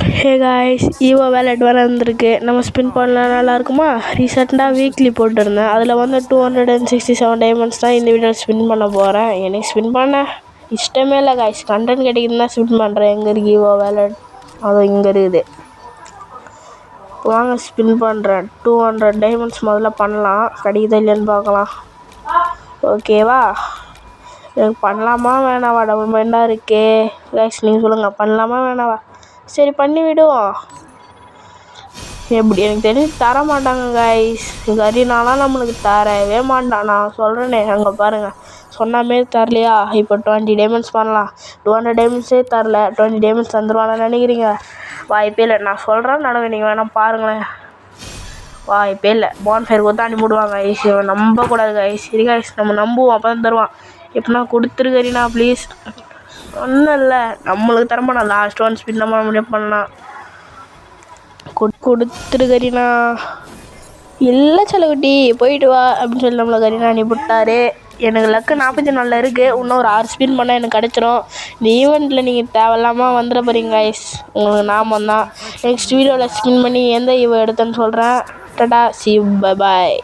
Hey guys, ஈவோ wallet வர வந்திருக்கு. நம்ம ஸ்பின் பண்ணலாம், நல்லா இருக்குமா? ரீசெண்டாக வீக்லி போட்டிருந்தேன். அதில் வந்து 267 டைமண்ட்ஸ் தான் இந்த வீடியோ ஸ்பின் பண்ண போகிறேன். எனக்கு ஸ்பின் பண்ண இஷ்டமே இல்லை காய்ஸ். கண்டென்ட் கிடைக்குதுன்னா ஸ்பின் பண்ணுறேன். எங்கே இருக்குது ஈவோ வேலட்? அது இங்கே இருக்குது. வாங்க ஸ்பின் பண்ணுறேன். 200 டைமண்ட்ஸ் முதல்ல பண்ணலாம். கிடைக்குதா இல்லையான்னு பார்க்கலாம். ஓகேவா? எனக்கு பண்ணலாமா வேணாவா? டபுள் மைண்டாக இருக்கே காய்ஸ், நீங்கள் சொல்லுங்கள், பண்ணலாமா வேணாவா? சரி பண்ணி விடுவோம். எப்படி எனக்கு தெரிஞ்சு தர மாட்டாங்க காய்ஸ். கரீனாலாம் நம்மளுக்கு தரவே மாட்டான். நான் சொல்கிறேனே, அங்கே பாருங்கள், சொன்னாமே தரலையா? இப்போ 20 டைமண்ட்ஸ் பண்ணலாம். 200 டைமண்ட்ஸே தரல. 20 டைமண்ட்ஸ் தந்துடுவான்னு நினைக்கிறீங்க? வாய்ப்பே இல்லை. நான் சொல்கிறேன் நடங்க, நீங்கள் வேணால் பாருங்களேன். வாய்ப்பே இல்லை. போன்ஃபயர் கொடுத்து அனுப்பிவிடுவாங்க ஐஸ். நம்பக்கூடாது காய்ஸ். சரி காய்ஸ், நம்ம நம்புவோம், அப்போ தான் தருவான். எப்படின்னா கொடுத்துரு கரீனா ப்ளீஸ். ஒன்றும் இல்லை, நம்மளுக்கு தரமாட்டா. லாஸ்ட் ஒன் ஸ்பின் நம்ம முடிவு பண்ணலாம். கொடுத்துரு கரீனா. இல்லை செல்லக்குட்டி, போயிட்டு வா அப்படின்னு சொல்லி நம்மளை கரீனா அனுப்பிவிட்டாரு. எனக்கு லக்கு 44 இருக்குது. இன்னும் ஒரு 6 ஸ்பின் பண்ணால் எனக்கு கிடச்சிரும். இந்த ஈவெண்ட்டில் நீங்கள் தேவையில்லாமல் வந்துட போகிறீங்க கைஸ். உங்களுக்கு நாமம் தான். நெக்ஸ்ட் வீடியோவில் ஸ்பின் பண்ணி எந்த ஈவோ எடுத்தேன்னு சொல்கிறேன். Tata, C you, bye bye.